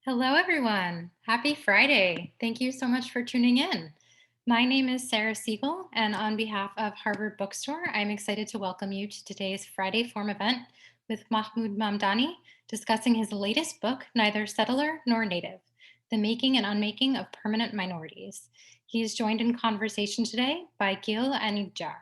Hello, everyone. Happy Friday. Thank you so much for tuning in. My name is Sarah Siegel, and on behalf of Harvard Bookstore, I'm excited to welcome you to today's Friday Form event with Mahmood Mamdani discussing his latest book, Neither Settler Nor Native: The Making and Unmaking of Permanent Minorities. He is joined in conversation today by Gil Anidjar.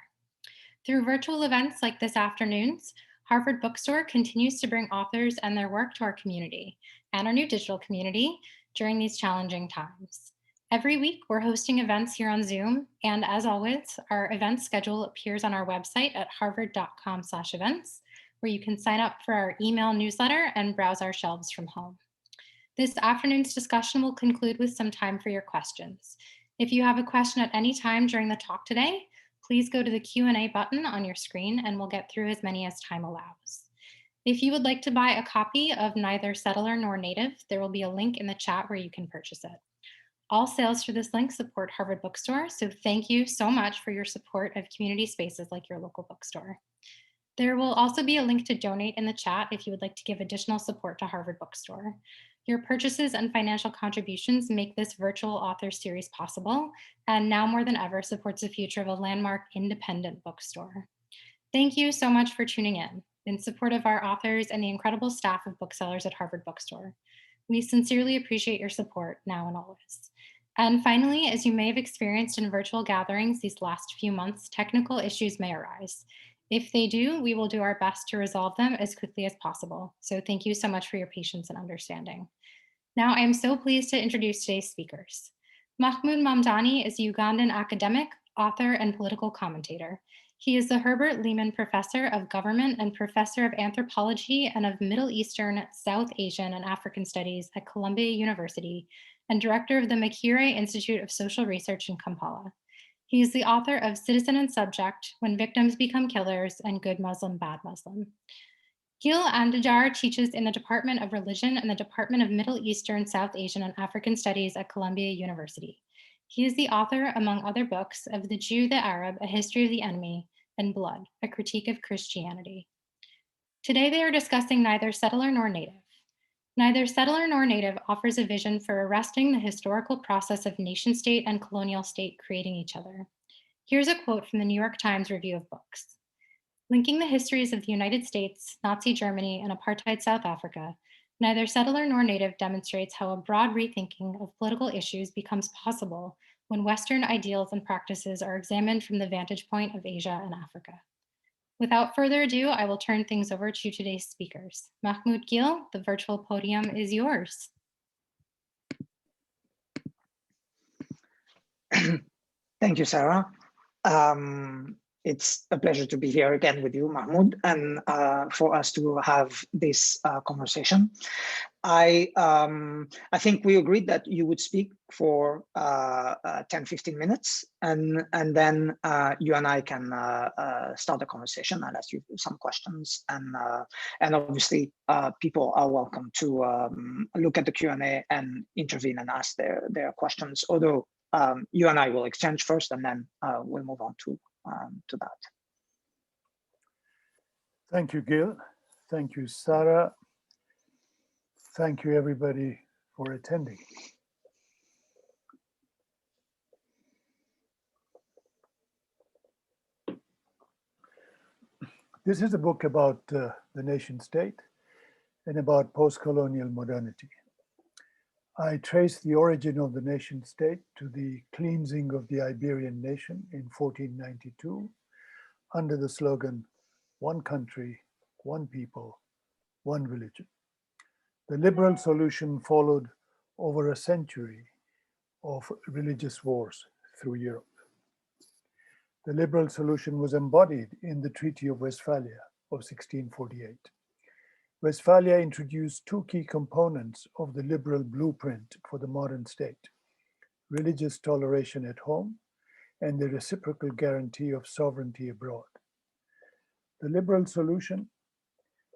Through virtual events like this afternoon's, Harvard Bookstore continues to bring authors and their work to our community and our new digital community during these challenging times. Every week, we're hosting events here on Zoom, and as always, our event schedule appears on our website at harvard.com/events, where you can sign up for our email newsletter and browse our shelves from home. This afternoon's discussion will conclude with some time for your questions. If you have a question at any time during the talk today, please go to the Q&A button on your screen and we'll get through as many as time allows. If you would like to buy a copy of Neither Settler Nor Native, there will be a link in the chat where you can purchase it. All sales through this link support Harvard Bookstore, so thank you so much for your support of community spaces like your local bookstore. There will also be a link to donate in the chat if you would like to give additional support to Harvard Bookstore. Your purchases and financial contributions make this virtual author series possible, and now more than ever supports the future of a landmark independent bookstore. Thank you so much for tuning in support of our authors and the incredible staff of booksellers at Harvard Bookstore. We sincerely appreciate your support now and always. And finally, as you may have experienced in virtual gatherings these last few months, technical issues may arise. If they do, we will do our best to resolve them as quickly as possible. So thank you so much for your patience and understanding. Now, I am so pleased to introduce today's speakers. Mahmood Mamdani is a Ugandan academic, author, and political commentator. He is the Herbert Lehman Professor of Government and Professor of Anthropology and of Middle Eastern, South Asian, and African Studies at Columbia University and Director of the Makerere Institute of Social Research in Kampala. He is the author of Citizen and Subject: When Victims Become Killers and Good Muslim, Bad Muslim. Gil Anidjar teaches in the Department of Religion and the Department of Middle Eastern, South Asian, and African Studies at Columbia University. He is the author, among other books, of The Jew, the Arab, A History of the Enemy, and Blood, A Critique of Christianity. Today they are discussing Neither Settler Nor Native. Neither Settler Nor Native offers a vision for arresting the historical process of nation state and colonial state creating each other. Here's a quote from the New York Times Review of Books. Linking the histories of the United States, Nazi Germany, and apartheid South Africa, Neither Settler Nor Native demonstrates how a broad rethinking of political issues becomes possible when Western ideals and practices are examined from the vantage point of Asia and Africa. Without further ado, I will turn things over to today's speakers. Mahmoud Gil, the virtual podium is yours. Thank you, Sarah. It's a pleasure to be here again with you, Mahmoud, and for us to have this conversation. I think we agreed that you would speak for 10, 15 minutes, and then you and I can start the conversation. I'll ask you some questions, and obviously people are welcome to look at the Q&A and intervene and ask their questions, although you and I will exchange first, and then we'll move on to that. Thank you, Gil. Thank you, Sarah. Thank you, everybody, for attending. This is a book about the nation state and about post-colonial modernity. I trace the origin of the nation state to the cleansing of the Iberian nation in 1492 under the slogan, "One country, one people, one religion." The liberal solution followed over a century of religious wars through Europe. The liberal solution was embodied in the Treaty of Westphalia of 1648. Westphalia introduced two key components of the liberal blueprint for the modern state: religious toleration at home and the reciprocal guarantee of sovereignty abroad. The liberal solution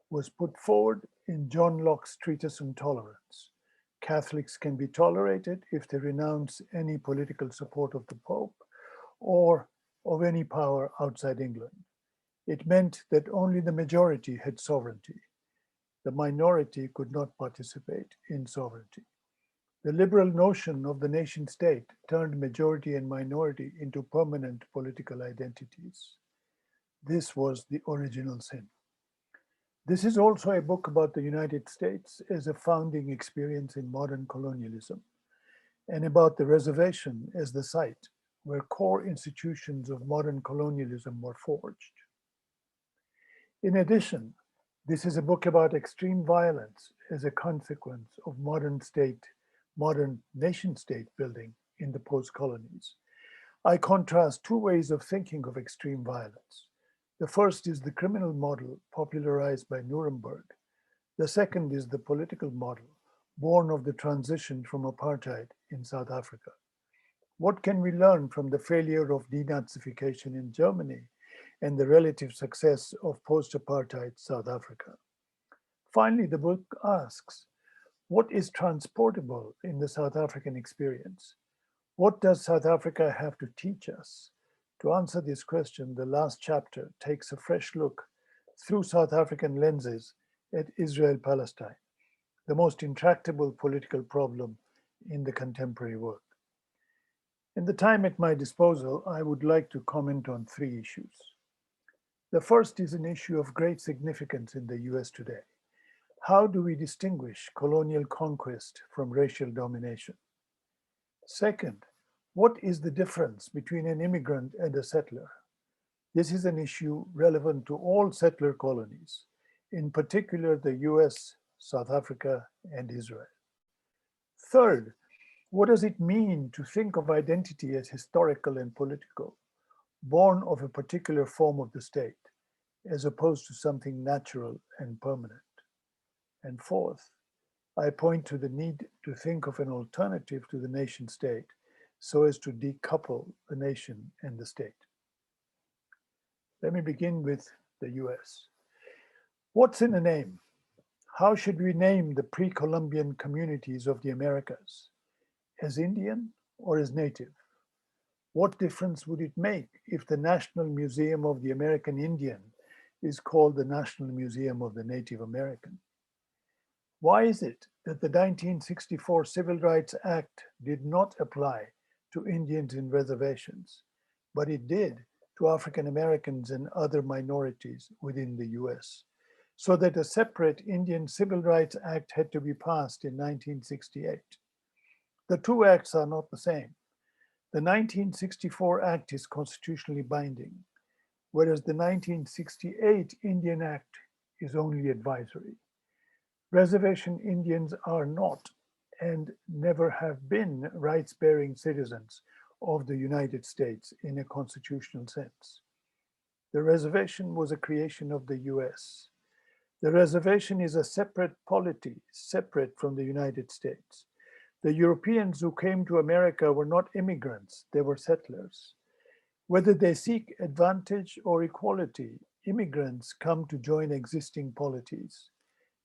was put forward in John Locke's Treatise on Tolerance. Catholics can be tolerated if they renounce any political support of the Pope or of any power outside England. It meant that only the majority had sovereignty. The minority could not participate in sovereignty. The liberal notion of the nation state turned majority and minority into permanent political identities. This was the original sin. This is also a book about the United States as a founding experience in modern colonialism, and about the reservation as the site where core institutions of modern colonialism were forged. In addition, this is a book about extreme violence as a consequence of modern nation state building in the post-colonies. I contrast two ways of thinking of extreme violence. The first is the criminal model popularized by Nuremberg. The second is the political model born of the transition from apartheid in South Africa. What can we learn from the failure of denazification in Germany and the relative success of post-apartheid South Africa? Finally, the book asks, what is transportable in the South African experience? What does South Africa have to teach us? To answer this question, the last chapter takes a fresh look through South African lenses at Israel-Palestine, the most intractable political problem in the contemporary world. In the time at my disposal, I would like to comment on three issues. The first is an issue of great significance in the US today. How do we distinguish colonial conquest from racial domination? Second, what is the difference between an immigrant and a settler? This is an issue relevant to all settler colonies, in particular the US, South Africa, and Israel. Third, what does it mean to think of identity as historical and political, born of a particular form of the state, as opposed to something natural and permanent? And fourth, I point to the need to think of an alternative to the nation state so as to decouple the nation and the state. Let me begin with the US. What's in a name? How should we name the pre-Columbian communities of the Americas? As Indian or as native? What difference would it make if the National Museum of the American Indian is called the National Museum of the Native American? Why is it that the 1964 Civil Rights Act did not apply to Indians in reservations, but it did to African Americans and other minorities within the US, so that a separate Indian Civil Rights Act had to be passed in 1968? The two acts are not the same. The 1964 Act is constitutionally binding, whereas the 1968 Indian Act is only advisory. Reservation Indians are not and never have been rights-bearing citizens of the United States in a constitutional sense. The reservation was a creation of the US. The reservation is a separate polity, separate from the United States. The Europeans who came to America were not immigrants, they were settlers. Whether they seek advantage or equality, immigrants come to join existing polities.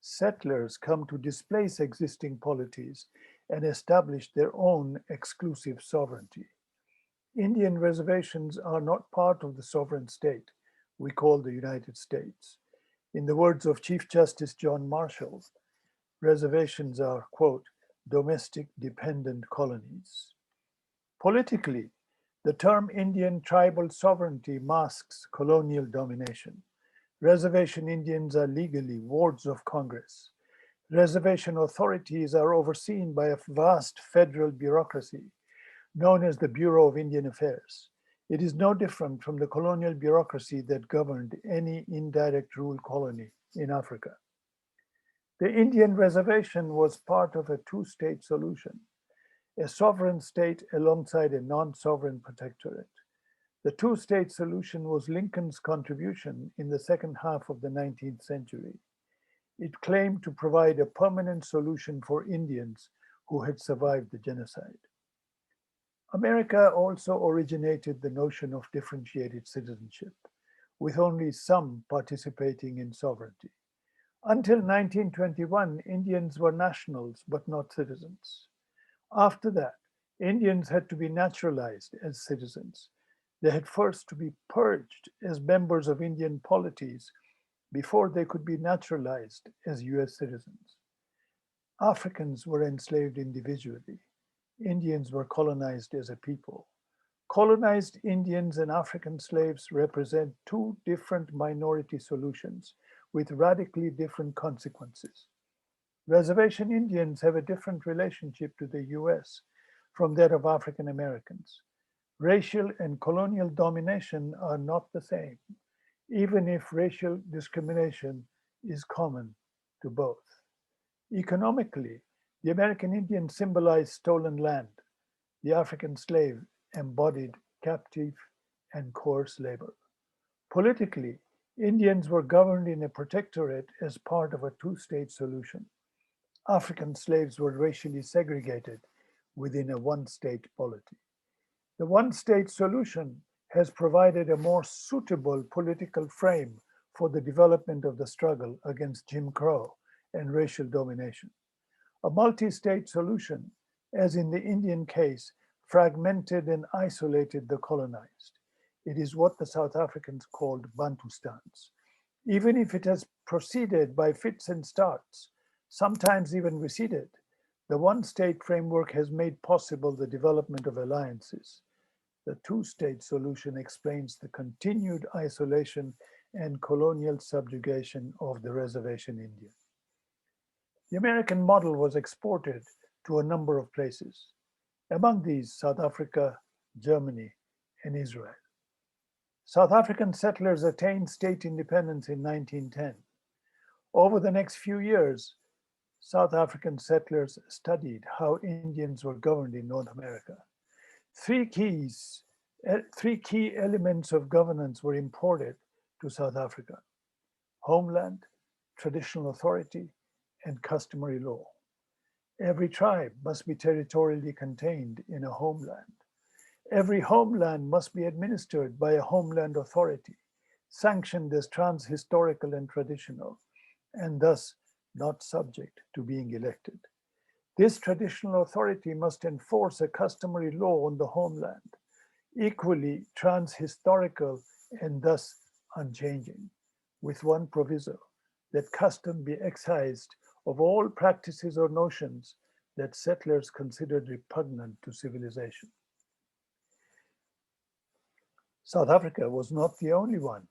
Settlers come to displace existing polities and establish their own exclusive sovereignty. Indian reservations are not part of the sovereign state we call the United States. In the words of Chief Justice John Marshall, reservations are, quote, domestic dependent colonies. Politically, the term Indian tribal sovereignty masks colonial domination. Reservation Indians are legally wards of Congress. Reservation authorities are overseen by a vast federal bureaucracy known as the Bureau of Indian Affairs. It is no different from the colonial bureaucracy that governed any indirect rule colony in Africa. The Indian reservation was part of a two-state solution, a sovereign state alongside a non-sovereign protectorate. The two-state solution was Lincoln's contribution in the second half of the 19th century. It claimed to provide a permanent solution for Indians who had survived the genocide. America also originated the notion of differentiated citizenship, with only some participating in sovereignty. Until 1921, Indians were nationals but not citizens. After that, Indians had to be naturalized as citizens. They had first to be purged as members of Indian polities before they could be naturalized as US citizens. Africans were enslaved individually. Indians were colonized as a people. Colonized Indians and African slaves represent two different minority solutions with radically different consequences. Reservation Indians have a different relationship to the US from that of African Americans. Racial and colonial domination are not the same, even if racial discrimination is common to both. Economically, the American Indian symbolized stolen land. The African slave embodied captive and coarse labor. Politically, Indians were governed in a protectorate as part of a two-state solution. African slaves were racially segregated within a one-state polity. The one-state solution has provided a more suitable political frame for the development of the struggle against Jim Crow and racial domination. A multi-state solution, as in the Indian case, fragmented and isolated the colonized. It is what the South Africans called Bantustans. Even if it has proceeded by fits and starts, sometimes even receded, the one-state framework has made possible the development of alliances. The two-state solution explains the continued isolation and colonial subjugation of the reservation Indian. The American model was exported to a number of places, among these South Africa, Germany, and Israel. South African settlers attained state independence in 1910. Over the next few years, South African settlers studied how Indians were governed in North America. Three key elements of governance were imported to South Africa: homeland, traditional authority, and customary law. Every tribe must be territorially contained in a homeland. Every homeland must be administered by a homeland authority, sanctioned as trans-historical and traditional, and thus not subject to being elected. This traditional authority must enforce a customary law on the homeland, equally trans-historical and thus unchanging, with one proviso, that custom be excised of all practices or notions that settlers considered repugnant to civilization. South Africa was not the only one,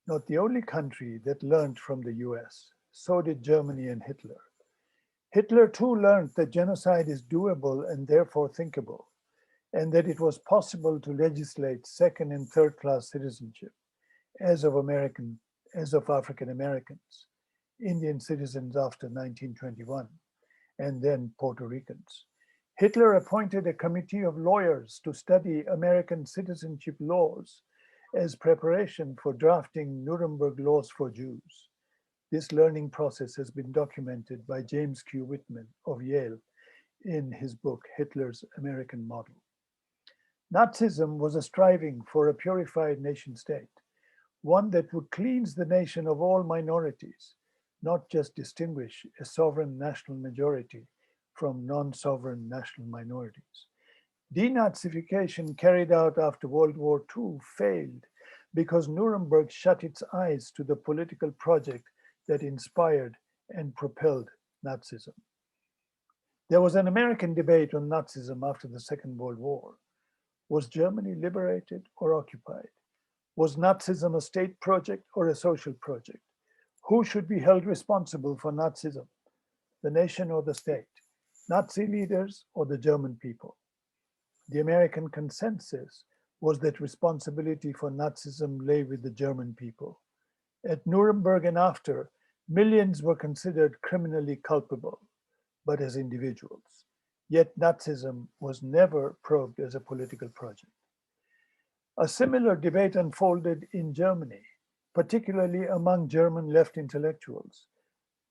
not the only country that learned from the US. So did Germany and Hitler. Hitler too learned that genocide is doable and therefore thinkable, and that it was possible to legislate second and third class citizenship as of African Americans, Indian citizens after 1921, and then Puerto Ricans. Hitler appointed a committee of lawyers to study American citizenship laws as preparation for drafting Nuremberg laws for Jews. This learning process has been documented by James Q. Whitman of Yale in his book, Hitler's American Model. Nazism was a striving for a purified nation state, one that would cleanse the nation of all minorities, not just distinguish a sovereign national majority from non-sovereign national minorities. Denazification carried out after World War II failed because Nuremberg shut its eyes to the political project that inspired and propelled Nazism. There was an American debate on Nazism after the Second World War. Was Germany liberated or occupied? Was Nazism a state project or a social project? Who should be held responsible for Nazism? The nation or the state? Nazi leaders or the German people? The American consensus was that responsibility for Nazism lay with the German people. At Nuremberg and after, millions were considered criminally culpable, but as individuals. Yet Nazism was never probed as a political project. A similar debate unfolded in Germany, particularly among German left intellectuals,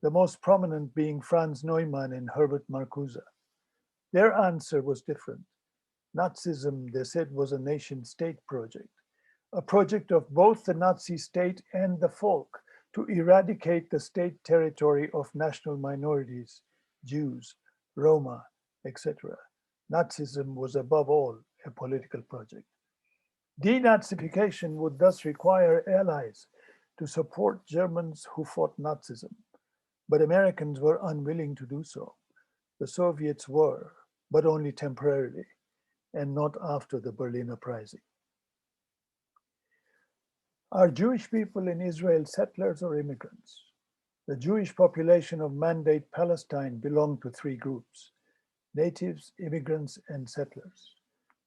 the most prominent being Franz Neumann and Herbert Marcuse. Their answer was different. Nazism, they said, was a nation-state project, a project of both the Nazi state and the folk to eradicate the state territory of national minorities, Jews, Roma, etc. Nazism was above all a political project. Denazification would thus require allies to support Germans who fought Nazism. but Americans were unwilling to do so. The Soviets were, but only temporarily, and not after the Berlin Uprising. Are Jewish people in Israel settlers or immigrants? The Jewish population of Mandate Palestine belonged to three groups: natives, immigrants, and settlers.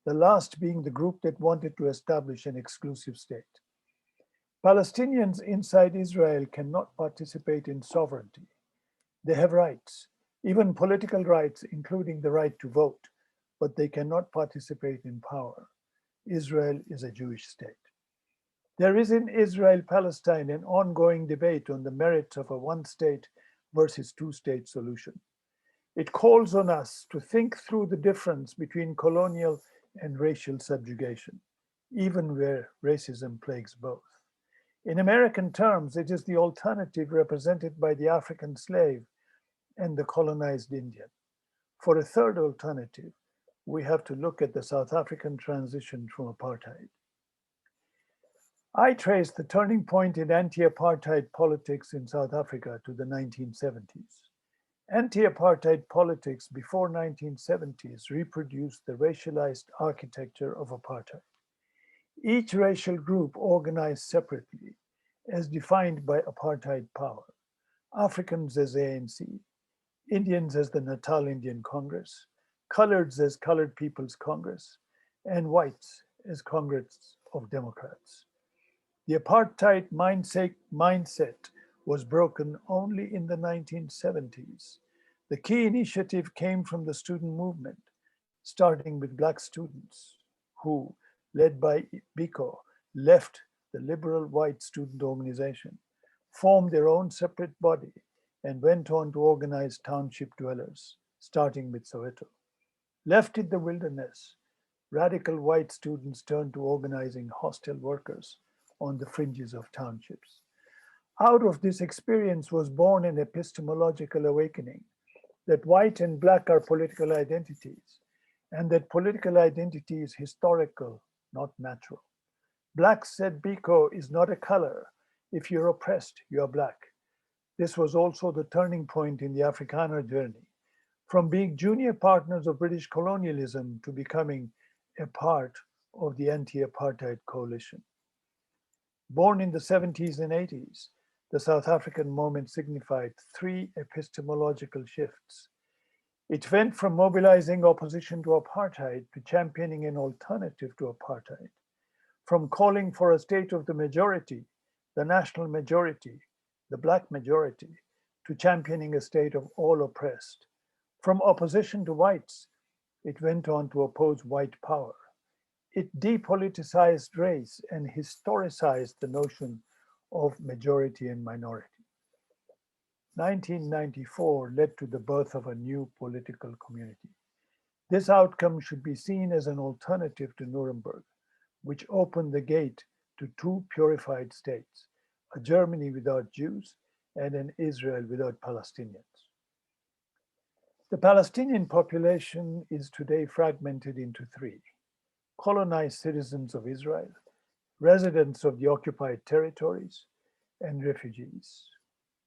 The last being the group that wanted to establish an exclusive state. Palestinians inside Israel cannot participate in sovereignty. They have rights, even political rights, including the right to vote, but they cannot participate in power. Israel is a Jewish state. There is in Israel-Palestine an ongoing debate on the merits of a one-state versus two-state solution. It calls on us to think through the difference between colonial and racial subjugation, even where racism plagues both. In American terms, it is the alternative represented by the African slave and the colonized Indian. For a third alternative, we have to look at the South African transition from apartheid. I trace the turning point in anti-apartheid politics in South Africa to the 1970s. Anti-apartheid politics before 1970s reproduced the racialized architecture of apartheid. Each racial group organized separately, as defined by apartheid power. Africans as ANC, Indians as the Natal Indian Congress, coloreds as Colored People's Congress, and whites as Congress of Democrats. The apartheid mindset was broken only in the 1970s. The key initiative came from the student movement, starting with Black students who, led by Biko, left the liberal white student organization, formed their own separate body, and went on to organize township dwellers, starting with Soweto. Left in the wilderness, radical white students turned to organizing hostile workers on the fringes of townships. Out of this experience was born an epistemological awakening that white and black are political identities, and that political identity is historical, not natural. Black, said Biko, is not a color. If you're oppressed, you're black. This was also the turning point in the Afrikaner journey, from being junior partners of British colonialism to becoming a part of the anti-apartheid coalition. Born in the 70s and 80s, the South African moment signified three epistemological shifts. It went from mobilizing opposition to apartheid to championing an alternative to apartheid, from calling for a state of the majority, the national majority, the black majority, to championing a state of all oppressed. From opposition to whites, it went on to oppose white power. It depoliticized race and historicized the notion of majority and minority. 1994 led to the birth of a new political community. This outcome should be seen as an alternative to Nuremberg, which opened the gate to two purified states, a Germany without Jews and an Israel without Palestinians. The Palestinian population is today fragmented into three: colonized citizens of Israel, residents of the occupied territories, and refugees.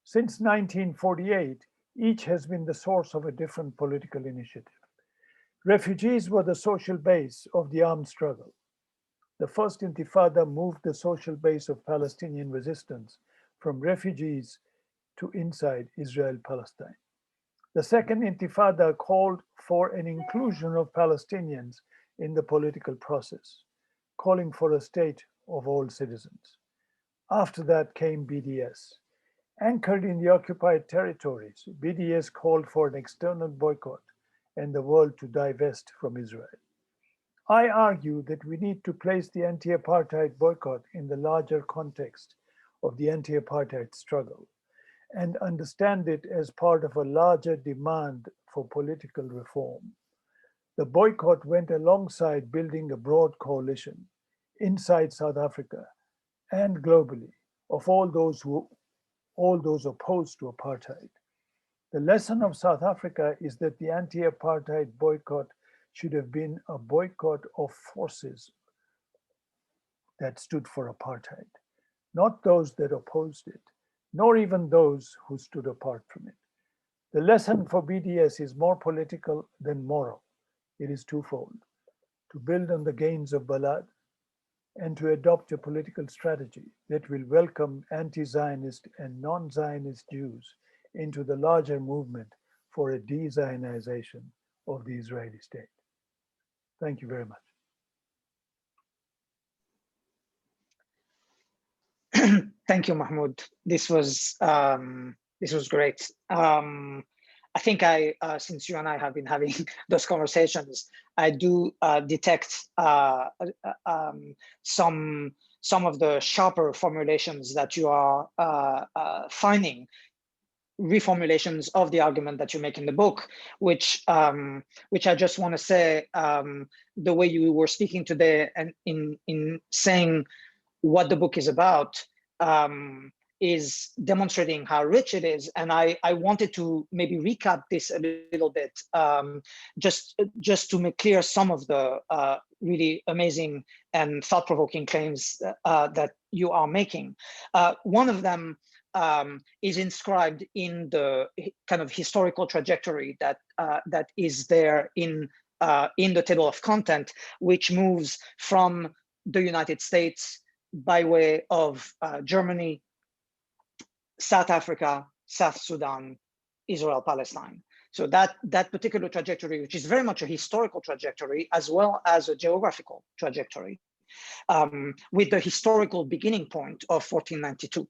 Since 1948, each has been the source of a different political initiative. Refugees were the social base of the armed struggle. The first Intifada moved the social base of Palestinian resistance from refugees to inside Israel-Palestine. The second Intifada called for an inclusion of Palestinians in the political process, calling for a state of all citizens. After that came BDS. Anchored in the occupied territories, BDS called for an external boycott and the world to divest from Israel. I argue that we need to place the anti-apartheid boycott in the larger context of the anti-apartheid struggle and understand it as part of a larger demand for political reform. The boycott went alongside building a broad coalition inside South Africa and globally of all those opposed to apartheid. The lesson of South Africa is that the anti-apartheid boycott should have been a boycott of forces that stood for apartheid, not those that opposed it, nor even those who stood apart from it. The lesson for BDS is more political than moral. It is twofold: to build on the gains of Balad and to adopt a political strategy that will welcome anti-Zionist and non-Zionist Jews into the larger movement for a de-Zionization of the Israeli state. Thank you very much. Thank you, Mahmoud. This was great. I think since you and I have been having those conversations, I do detect some of the sharper formulations that you are finding, reformulations of the argument that you make in the book, which I just want to say, the way you were speaking today and in saying what the book is about, is demonstrating how rich it is. And I wanted to maybe recap this a little bit, just to make clear some of the really amazing and thought-provoking claims that you are making. One of them is inscribed in the kind of historical trajectory that is there in the table of content, which moves from the United States by way of Germany, South Africa, South Sudan, Israel, Palestine. So that particular trajectory, which is very much a historical trajectory as well as a geographical trajectory, with the historical beginning point of 1492.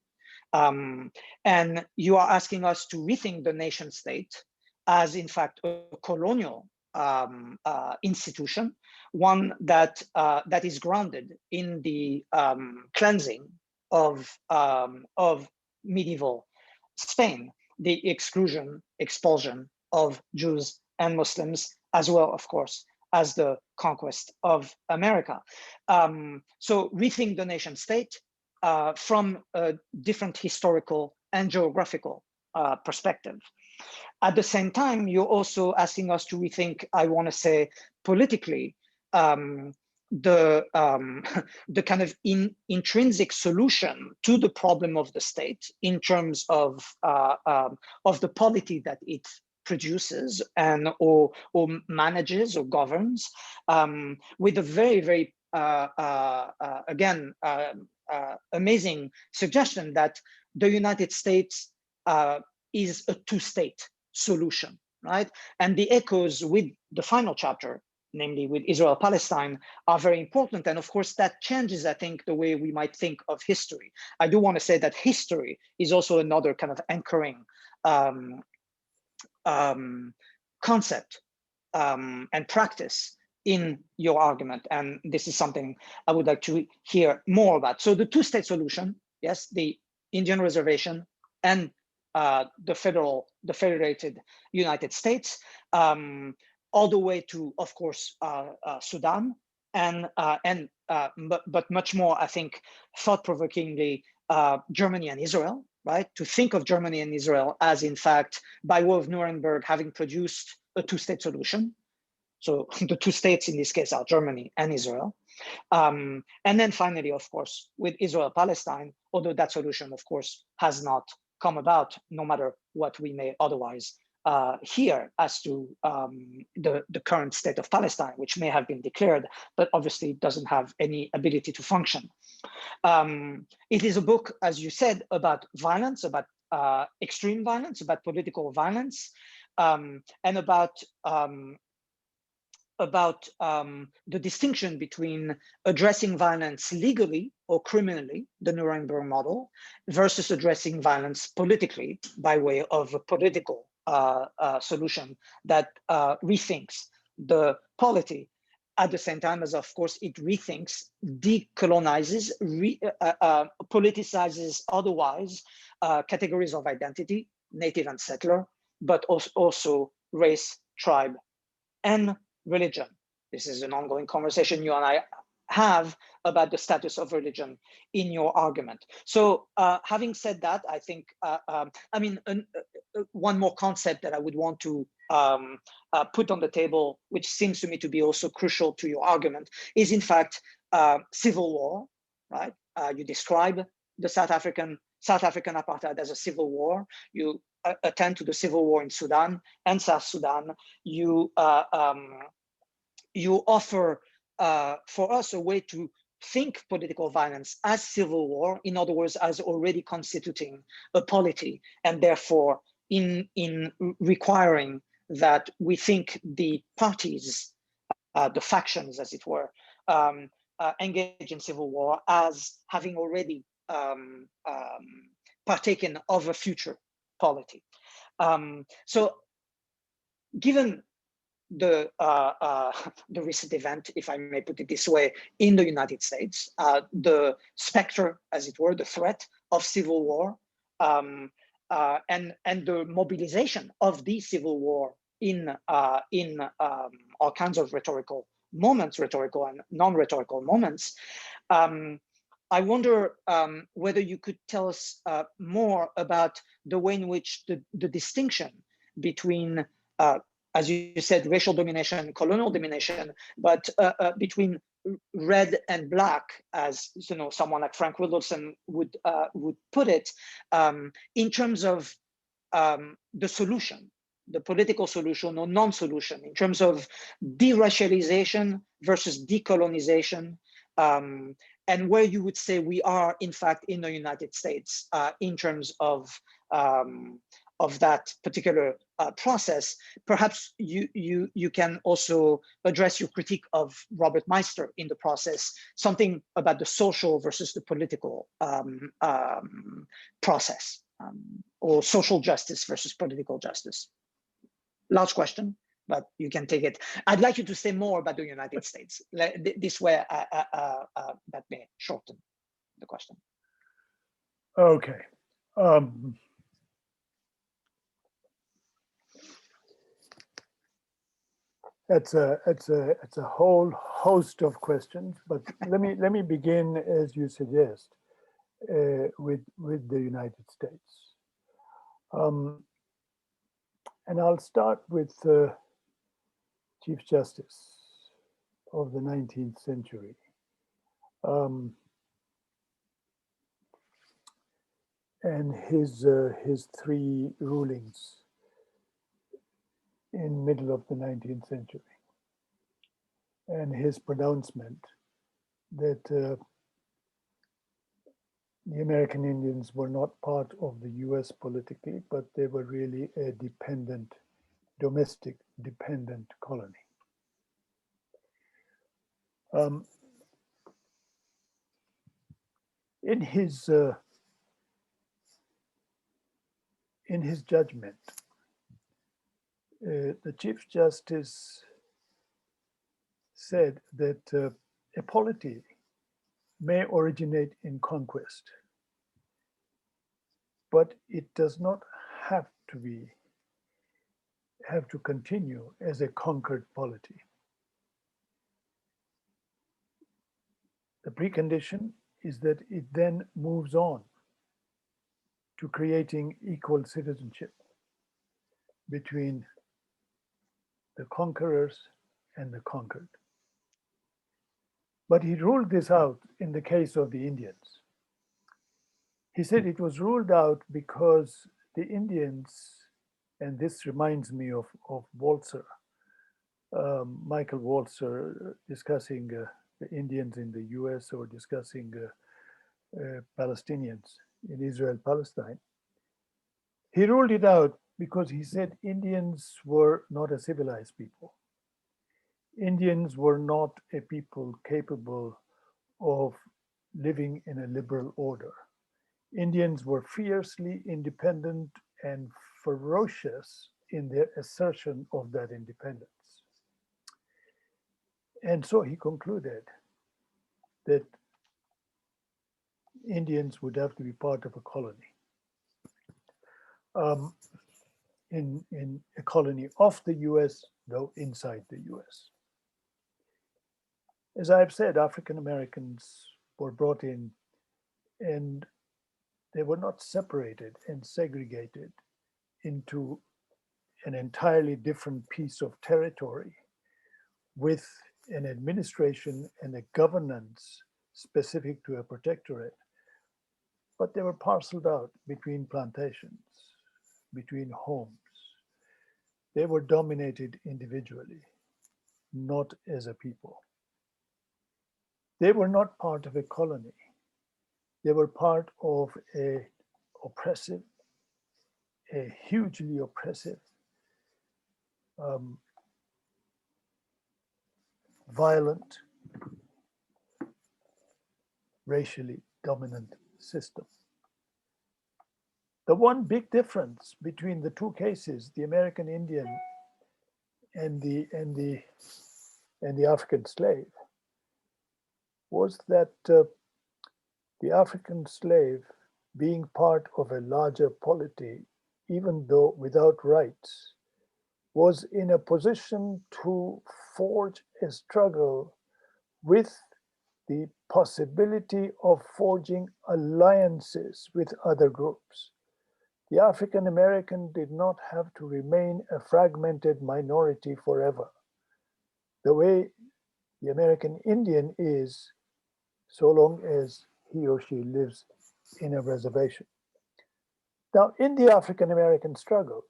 And you are asking us to rethink the nation state as, in fact, a colonial institution, one that is grounded in the cleansing of medieval Spain, the exclusion, expulsion of Jews and Muslims, as well, of course, as the conquest of America. So rethink the nation state from a different historical and geographical perspective. At the same time, you're also asking us to rethink, I want to say, politically, the kind of intrinsic solution to the problem of the state in terms of the polity that it produces and or manages or governs, with a very, very again amazing suggestion that the United States is a two-state solution, right? And the echoes with the final chapter, namely with Israel-Palestine, are very important. And of course, that changes, I think, the way we might think of history. I do want to say that history is also another kind of anchoring concept and practice in your argument. And this is something I would like to hear more about. So the two-state solution, yes, the Indian reservation and the federated United States, all the way to, of course, Sudan, but much more, I think, thought-provokingly, Germany and Israel, right? To think of Germany and Israel as, in fact, by way of Nuremberg, having produced a two-state solution. So the two states in this case are Germany and Israel. And then finally, of course, with Israel-Palestine, although that solution, of course, has not come about, no matter what we may otherwise hear as to the current state of Palestine, which may have been declared, but obviously doesn't have any ability to function. It is a book, as you said, about violence, about extreme violence, about political violence, and about the distinction between addressing violence legally or criminally, the Nuremberg model, versus addressing violence politically by way of a political solution that rethinks the polity at the same time as, of course, it rethinks, decolonizes, politicizes otherwise categories of identity, native and settler, but also race, tribe, and religion. This is an ongoing conversation you and I have about the status of religion in your argument. So having said that, I think, one more concept that I would want to put on the table, which seems to me to be also crucial to your argument, is in fact civil war, right? You describe the South African South African apartheid as a civil war. You attend to the civil war in Sudan and South Sudan. You offer for us a way to think political violence as civil war, in other words, as already constituting a polity, and therefore in requiring that we think the parties, the factions, as it were, engage in civil war as having already partaken of a future polity. So given the recent event, if I may put it this way, in the United States, the specter, as it were, the threat of civil war, and the mobilization of the civil war in all kinds of rhetorical moments, rhetorical and non-rhetorical moments. I wonder whether you could tell us more about the way in which the distinction between as you said, racial domination, colonial domination, but between red and black, as someone like Frank Wilson would put it, in terms of the solution, the political solution or non-solution, in terms of deracialization versus decolonization, and where you would say we are, in fact, in the United States in terms of that particular process. Perhaps you can also address your critique of Robert Meister in the process, something about the social versus the political process, or social justice versus political justice. Large question, but you can take it. I'd like you to say more about the United States. This way, that may shorten the question. Okay. It's a whole host of questions, but let me begin, as you suggest, with the United States, and I'll start with Chief Justice of the 19th century. And his three rulings in middle of the 19th century, and his pronouncement that the American Indians were not part of the US politically, but they were really a domestic dependent colony. In his judgment, the Chief Justice said that a polity may originate in conquest, but it does not have to continue as a conquered polity. The precondition is that it then moves on to creating equal citizenship between the conquerors and the conquered. But he ruled this out in the case of the Indians. He said it was ruled out because the Indians, and this reminds me of Walzer, Michael Walzer, discussing the Indians in the US, or discussing Palestinians in Israel-Palestine. He ruled it out because he said Indians were not a civilized people. Indians were not a people capable of living in a liberal order. Indians were fiercely independent and ferocious in their assertion of that independence. And so he concluded that Indians would have to be part of a colony, in a colony of the US, though inside the US. As I've said, African Americans were brought in, and they were not separated and segregated into an entirely different piece of territory with an administration and a governance specific to a protectorate, but they were parceled out between plantations, between homes. They were dominated individually, not as a people. They were not part of a colony. They were part of a hugely oppressive, violent, racially dominant system. The one big difference between the two cases, the American Indian and the African slave, was that the African slave, being part of a larger polity, even though without rights, was in a position to forge a struggle with the possibility of forging alliances with other groups. The African American did not have to remain a fragmented minority forever, the way the American Indian is, so long as he or she lives in a reservation. Now, in the African American struggle,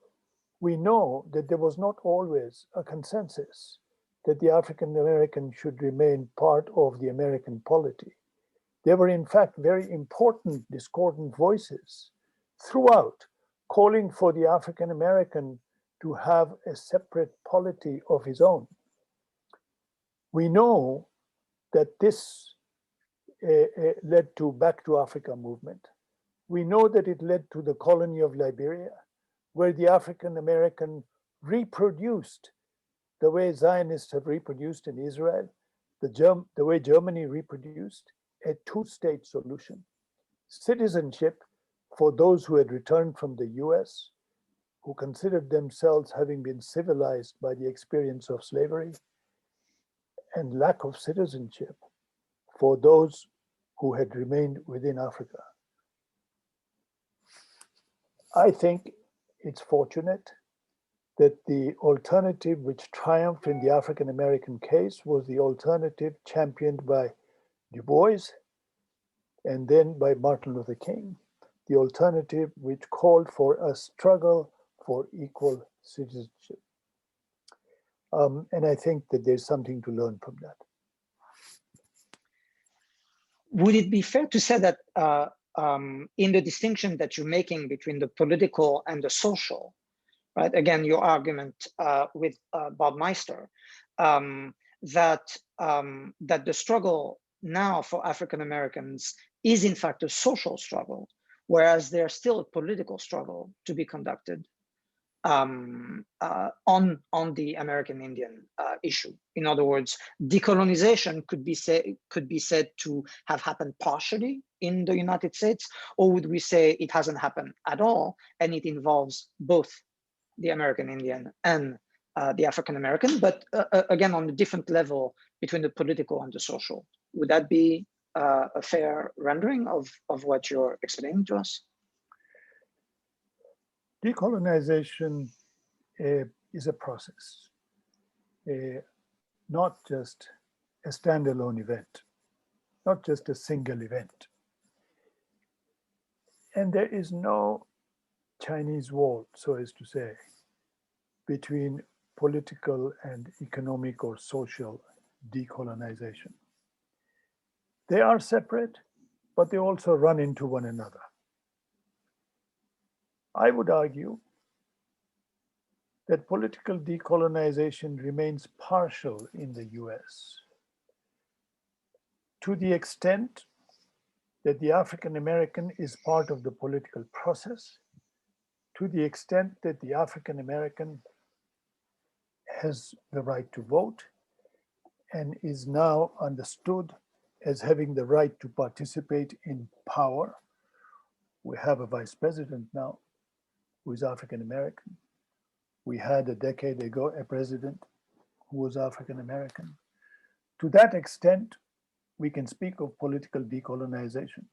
we know that there was not always a consensus that the African American should remain part of the American polity. There were, in fact, very important discordant voices throughout, calling for the African American to have a separate polity of his own. We know that this led to Back to Africa movement. We know that it led to the colony of Liberia, where the African American reproduced the way Zionists have reproduced in Israel, the way Germany reproduced a two-state solution. Citizenship for those who had returned from the US, who considered themselves having been civilized by the experience of slavery, and lack of citizenship for those who had remained within Africa. I think it's fortunate that the alternative which triumphed in the African American case was the alternative championed by Du Bois and then by Martin Luther King, the alternative which called for a struggle for equal citizenship. And I think that there's something to learn from that. Would it be fair to say that in the distinction that you're making between the political and the social, right? Again, your argument with Bob Meister, that the struggle now for African Americans is in fact a social struggle, whereas there's still a political struggle to be conducted on the American Indian issue. In other words, decolonization could be said to have happened partially in the United States, or would we say it hasn't happened at all, and it involves both the American Indian and the African American, but again on a different level between the political and the social? Would that be a fair rendering of what you're explaining to us? Decolonization is a process, not just a standalone event, not just a single event. And there is no Chinese wall, so as to say, between political and economic or social decolonization. They are separate, but they also run into one another. I would argue that political decolonization remains partial in the US to the extent that the African American is part of the political process, to the extent that the African American has the right to vote and is now understood as having the right to participate in power. We have a vice president now who is African American. We had a decade ago a president who was African American. To that extent, we can speak of political decolonization.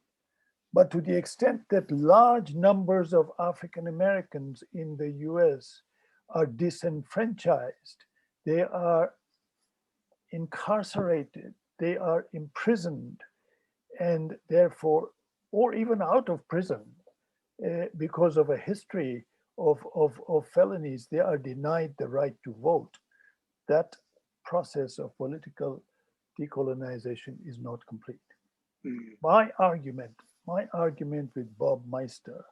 But to the extent that large numbers of African Americans in the US are disenfranchised, they are incarcerated, they are imprisoned, and therefore or even out of prison because of a history of felonies, they are denied the right to vote. That process of political decolonization is not complete. Mm. My argument with Bob Meister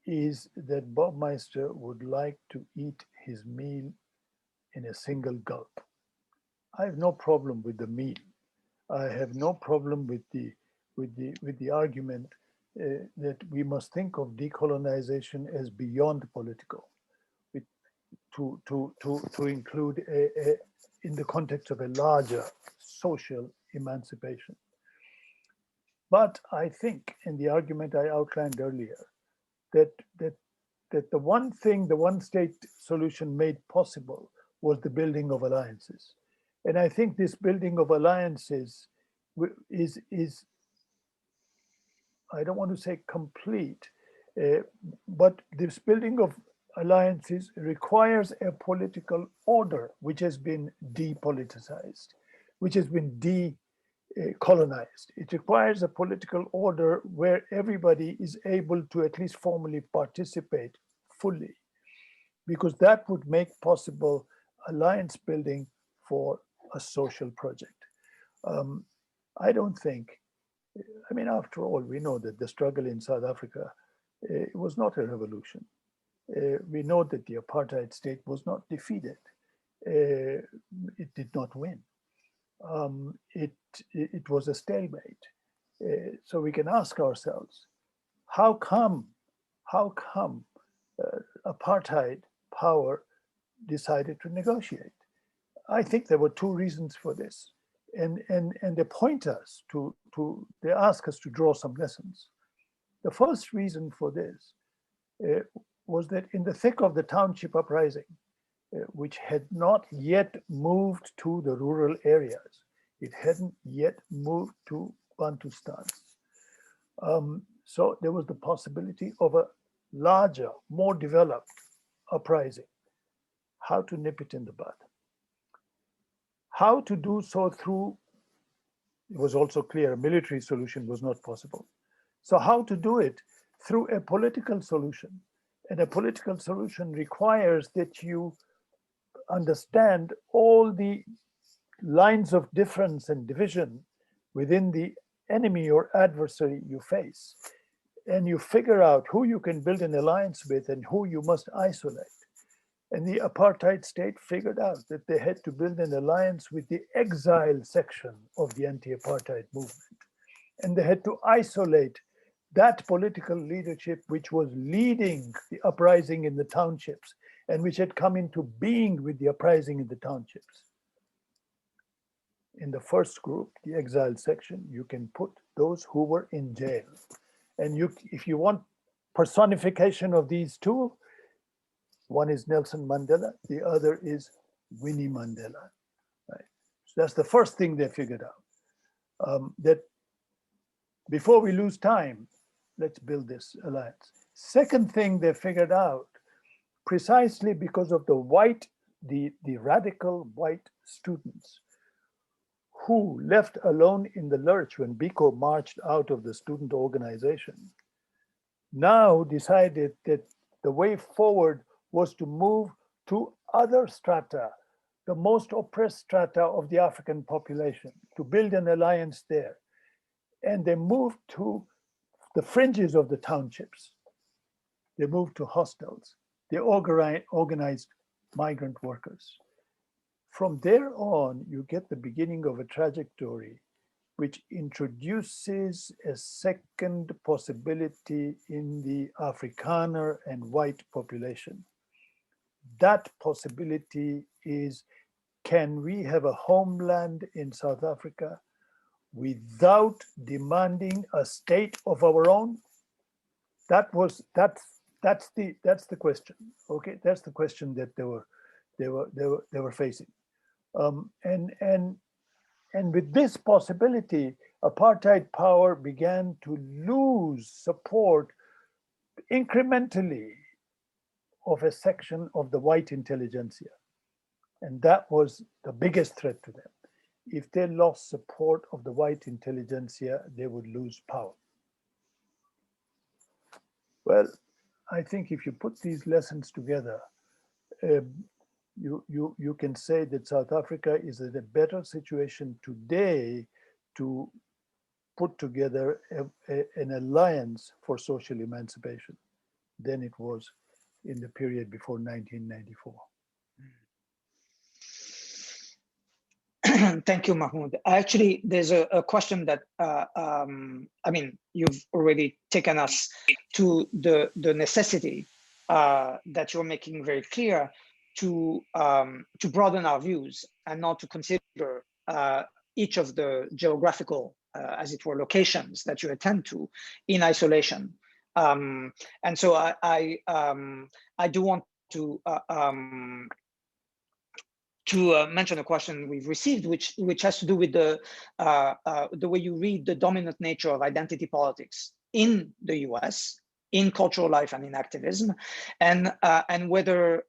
is that Bob Meister would like to eat his meal in a single gulp. I have no problem with the meal. I have no problem with the argument that we must think of decolonization as beyond political, to include in the context of a larger social emancipation. But I think, in the argument I outlined earlier, that the one thing the one state solution made possible was the building of alliances. And I think this building of alliances is I don't want to say complete, but this building of alliances requires a political order which has been depoliticized, which has been decolonized. It requires a political order where everybody is able to at least formally participate fully, because that would make possible alliance building for a social project. I don't think, I mean, after all, we know that the struggle in South Africa was not a revolution. We know that the apartheid state was not defeated. It did not win. It was a stalemate. So we can ask ourselves, how come apartheid power decided to negotiate? I think there were two reasons for this. And they point us they ask us to draw some lessons. The first reason for this was that in the thick of the township uprising, which had not yet moved to the rural areas, it hadn't yet moved to Bantustan. So there was the possibility of a larger, more developed uprising. How to nip it in the bud? How to do so through, it was also clear a military solution was not possible. So how to do it through a political solution? And a political solution requires that you understand all the lines of difference and division within the enemy or adversary you face. And you figure out who you can build an alliance with and who you must isolate. And the apartheid state figured out that they had to build an alliance with the exile section of the anti-apartheid movement. And they had to isolate that political leadership which was leading the uprising in the townships and which had come into being with the uprising in the townships. In the first group, the exile section, you can put those who were in jail. And if you want personification of these two, one is Nelson Mandela, the other is Winnie Mandela. Right? So that's the first thing they figured out. That before we lose time, let's build this alliance. Second thing they figured out, precisely because of the radical white students who left alone in the lurch when Biko marched out of the student organization, now decided that the way forward was to move to other strata, the most oppressed strata of the African population, to build an alliance there. And they moved to the fringes of the townships. They moved to hostels. They organized migrant workers. From there on, you get the beginning of a trajectory which introduces a second possibility in the Afrikaner and white population. That possibility is, can we have a homeland in South Africa without demanding a state of our own? That's the question. Okay, that's the question that they were facing. And with this possibility, apartheid power began to lose support incrementally of a section of the white intelligentsia. And that was the biggest threat to them. If they lost support of the white intelligentsia, they would lose power. Well, I think if you put these lessons together, you can say that South Africa is in a better situation today to put together an alliance for social emancipation than it was in the period before 1994. Thank you, Mahmoud. Actually, there's a question that, I mean, you've already taken us to the necessity that you're making very clear to broaden our views and not to consider each of the geographical, as it were, locations that you attend to in isolation. And so I do want to mention a question we've received, which has to do with the way you read the dominant nature of identity politics in the US, in cultural life and in activism, and whether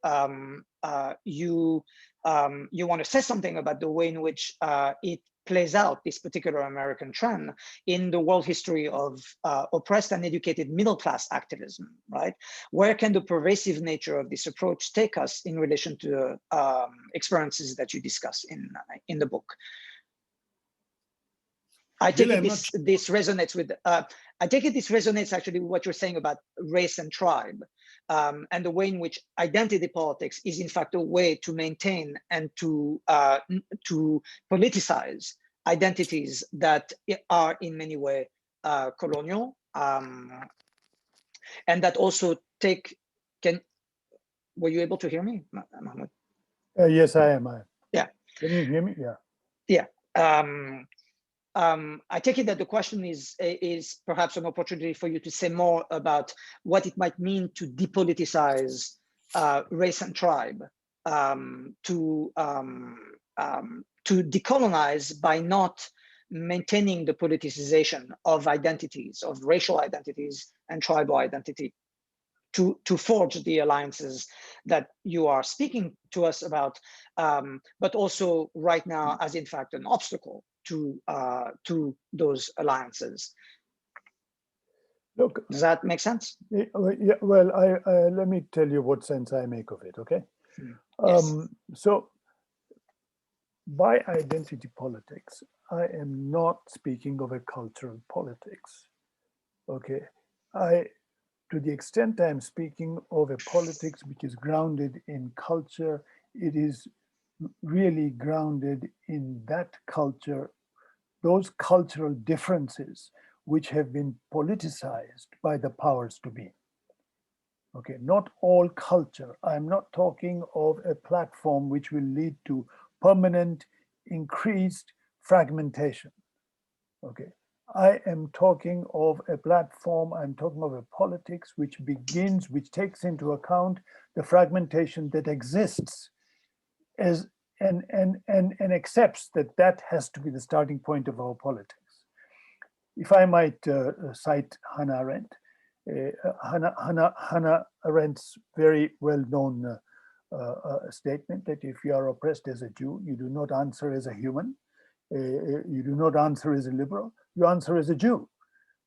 you want to say something about the way in which it plays out, this particular American trend, in the world history of oppressed and educated middle-class activism, right? Where can the pervasive nature of this approach take us in relation to experiences that you discuss in the book? I take it this resonates with, I take it this resonates actually with what you're saying about race and tribe, and the way in which identity politics is in fact a way to maintain and to politicize identities that are in many ways colonial, and that also were you able to hear me, Mahmoud? Yes, I am. Yeah. Can you hear me? Yeah. Yeah. I take it that the question is perhaps an opportunity for you to say more about what it might mean to depoliticize race and tribe, to decolonize by not maintaining the politicization of identities, of racial identities and tribal identity, to forge the alliances that you are speaking to us about, but also right now as in fact an obstacle to those alliances. Look, does that make sense? Yeah, well, let me tell you what sense I make of it, okay? Yes. So by identity politics, I am not speaking of a cultural politics, okay? To the extent I'm speaking of a politics which is grounded in culture, it is really grounded in that culture, those cultural differences which have been politicized by the powers to be. Okay, not all culture. I'm not talking of a platform which will lead to permanent, increased fragmentation. Okay, I am talking of a platform, I'm talking of a politics which takes into account the fragmentation that exists as and accepts that has to be the starting point of our politics. If I might cite Hannah Arendt, Hannah Arendt's very well-known statement that if you are oppressed as a Jew, you do not answer as a human, you do not answer as a liberal, you answer as a Jew.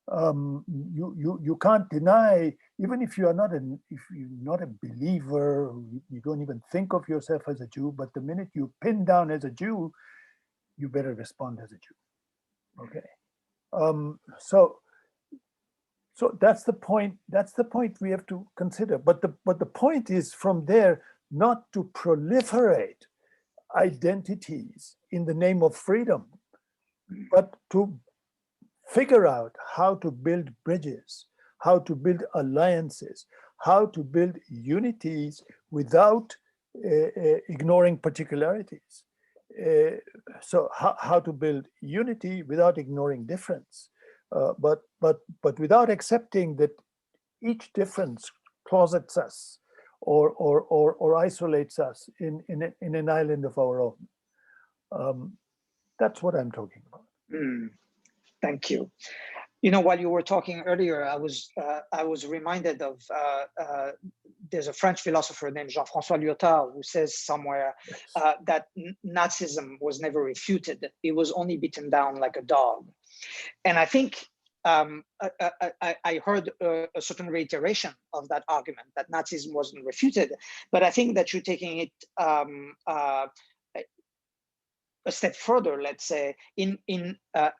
You can't deny, even if you're not a believer, you don't even think of yourself as a Jew, but the minute you pin down as a Jew, you better respond as a Jew. Okay. So that's the point. That's the point we have to consider. But the point is from there not to proliferate identities in the name of freedom, but to figure out how to build bridges, how to build alliances, how to build unities without ignoring particularities. So how to build unity without ignoring difference, but without accepting that each difference closets us or isolates us in an island of our own. That's what I'm talking about. Thank you. You know, while you were talking earlier, I was reminded of there's a French philosopher named Jean-François Lyotard who says somewhere that Nazism was never refuted; it was only beaten down like a dog. And I think I heard a certain reiteration of that argument that Nazism wasn't refuted, but I think that you're taking it a step further, let's say, in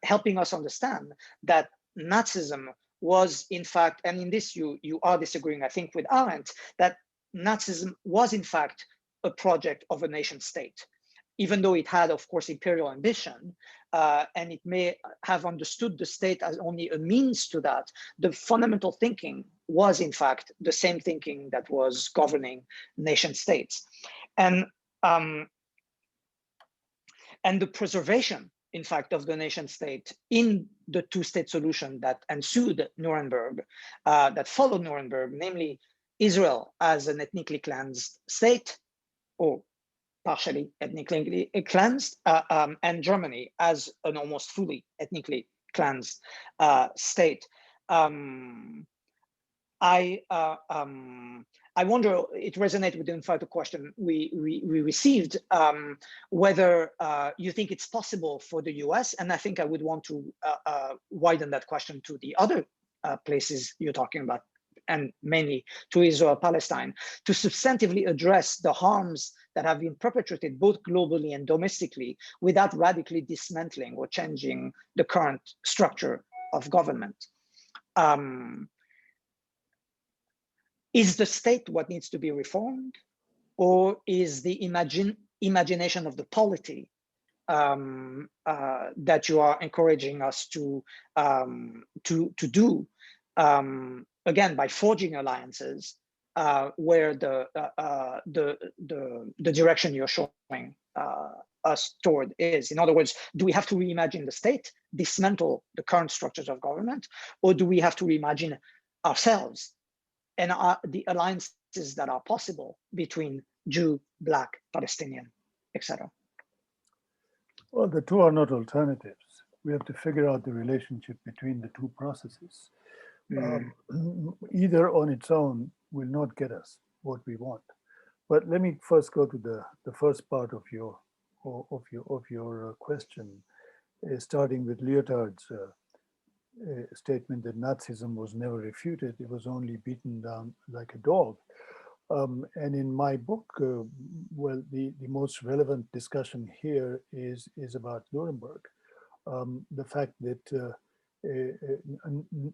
helping us understand that Nazism was in fact, and in this you are disagreeing, I think, with Arendt, that Nazism was in fact a project of a nation state, even though it had, of course, imperial ambition, and it may have understood the state as only a means to that. The fundamental thinking was in fact the same thinking that was governing nation states. And the preservation, in fact, of the nation state in the two-state solution that ensued Nuremberg, that followed Nuremberg, namely Israel as an ethnically cleansed state, or partially ethnically cleansed, and Germany as an almost fully ethnically cleansed state. I wonder, it resonated with, in fact, the question we received, whether you think it's possible for the US, and I think I would want to widen that question to the other places you're talking about, and mainly to Israel, Palestine, to substantively address the harms that have been perpetrated both globally and domestically without radically dismantling or changing the current structure of government. Is the state what needs to be reformed, or is the imagination of the polity that you are encouraging us to do, again, by forging alliances, where the direction you're showing us toward is? In other words, do we have to reimagine the state, dismantle the current structures of government, or do we have to reimagine ourselves and the alliances that are possible between Jew, Black, Palestinian, etc.? Well, the two are not alternatives. We have to figure out the relationship between the two processes. Either on its own will not get us what we want. But let me first go to the first part of your question, starting with Lyotard's statement that Nazism was never refuted; it was only beaten down like a dog. And in my book, well, the most relevant discussion here is about Nuremberg. The fact that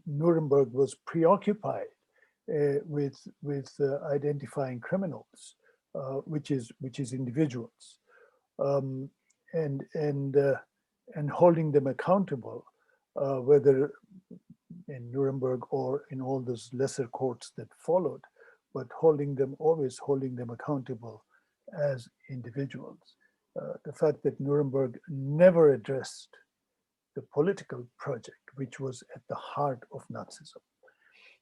Nuremberg was preoccupied with identifying criminals, which is individuals, and holding them accountable, whether in Nuremberg or in all those lesser courts that followed, but always holding them accountable as individuals. The fact that Nuremberg never addressed the political project, which was at the heart of Nazism.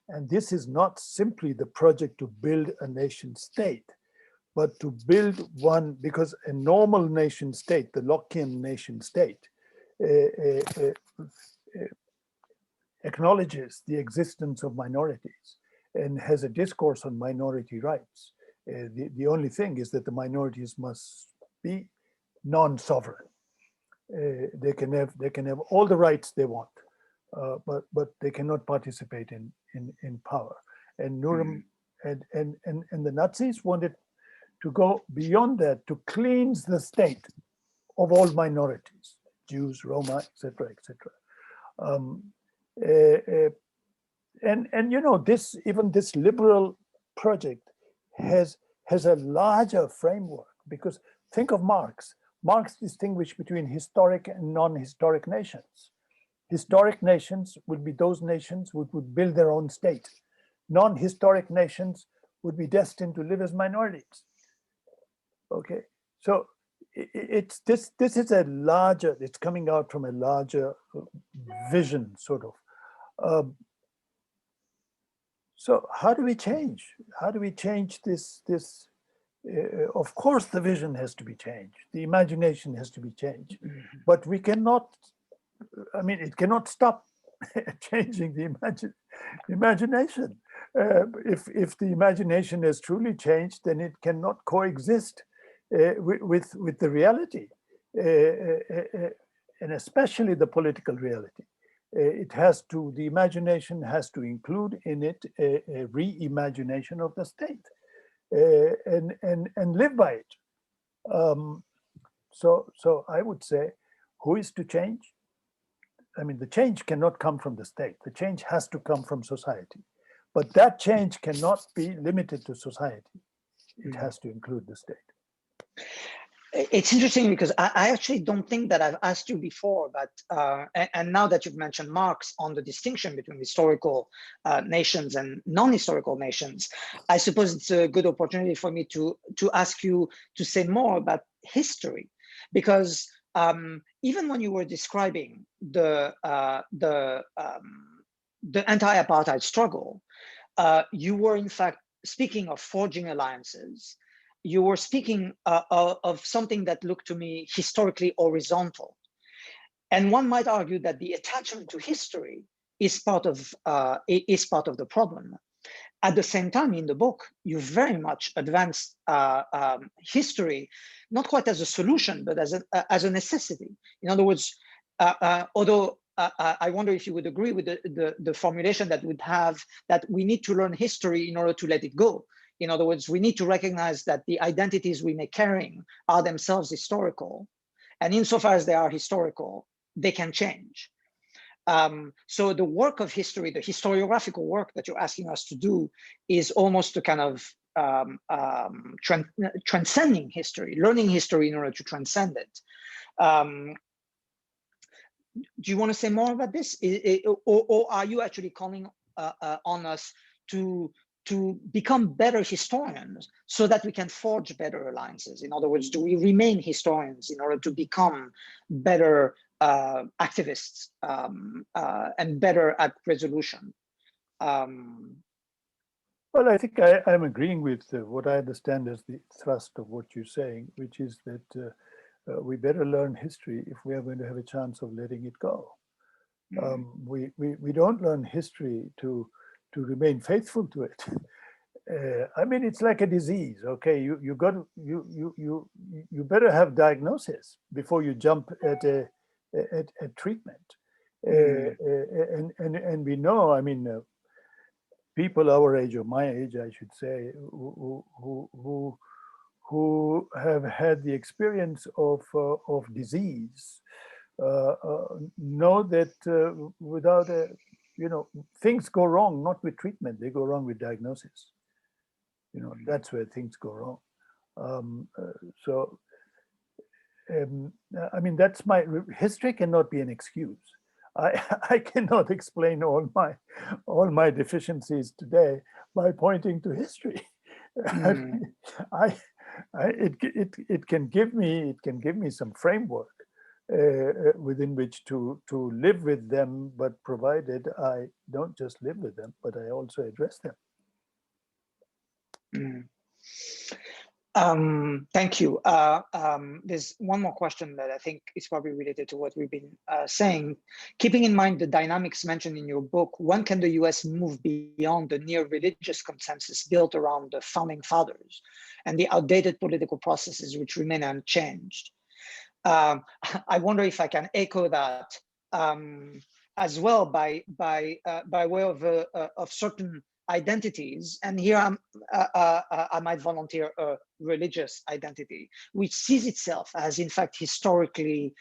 And this is not simply the project to build a nation state, but to build one, because a normal nation state, the Lockean nation state, acknowledges the existence of minorities and has a discourse on minority rights. The only thing is that the minorities must be non-sovereign. They can have all the rights they want, but they cannot participate in power. And and the Nazis wanted to go beyond that, to cleanse the state of all minorities, Jews, Roma, etc., etc. And you know, even this liberal project has a larger framework, because think of Marx. Marx distinguished between historic and non-historic nations. Historic nations would be those nations which would build their own state. Non-historic nations would be destined to live as minorities. Okay, so this is a larger, it's coming out from a larger vision, sort of. So how do we change? How do we change this? Of course, the vision has to be changed. The imagination has to be changed. But we cannot, I mean, it cannot stop changing the imagination. If the imagination has truly changed, then it cannot coexist with the reality, and especially the political reality. the imagination has to include in it a reimagination of the state, and live by it. So I would say, who is to change? I mean, the change cannot come from the state. The change has to come from society. But that change cannot be limited to society. It has to include the state. It's interesting because I actually don't think that I've asked you before, but and now that you've mentioned Marx on the distinction between historical nations and non-historical nations, I suppose it's a good opportunity for me to ask you to say more about history, because even when you were describing the anti-apartheid struggle, you were in fact speaking of forging alliances. You were speaking of something that looked to me historically horizontal. And one might argue that the attachment to history is part of the problem. At the same time, in the book, you very much advance history, not quite as a solution, but as a necessity. In other words, although I wonder if you would agree with the formulation that would have that we need to learn history in order to let it go. In other words, we need to recognize that the identities we may carrying are themselves historical. And insofar as they are historical, they can change. So the work of history, the historiographical work that you're asking us to do, is almost a kind of transcending history, learning history in order to transcend it. Do you want to say more about this? Or are you actually calling on us to become better historians so that we can forge better alliances? In other words, do we remain historians in order to become better activists and better at resolution? Well, I think I'm agreeing with what I understand as the thrust of what you're saying, which is that we better learn history if we are going to have a chance of letting it go. We don't learn history to remain faithful to it. I mean, it's like a disease. Okay, you better have diagnosis before you jump at treatment. And we know, I mean, people our age, or my age, I should say, who have had the experience of disease know that without a, things go wrong, not with treatment, they go wrong with diagnosis. That's where things go wrong. I mean, that's history cannot be an excuse. I cannot explain all my deficiencies today by pointing to history. It can give me some framework within which to live with them, but provided I don't just live with them, but I also address them. Thank you. There's one more question that I think is probably related to what we've been saying. Keeping in mind the dynamics mentioned in your book, when can the US move beyond the near religious consensus built around the founding fathers and the outdated political processes which remain unchanged? I wonder if I can echo that as well by way of certain identities, and here I might volunteer a religious identity, which sees itself as, in fact, historically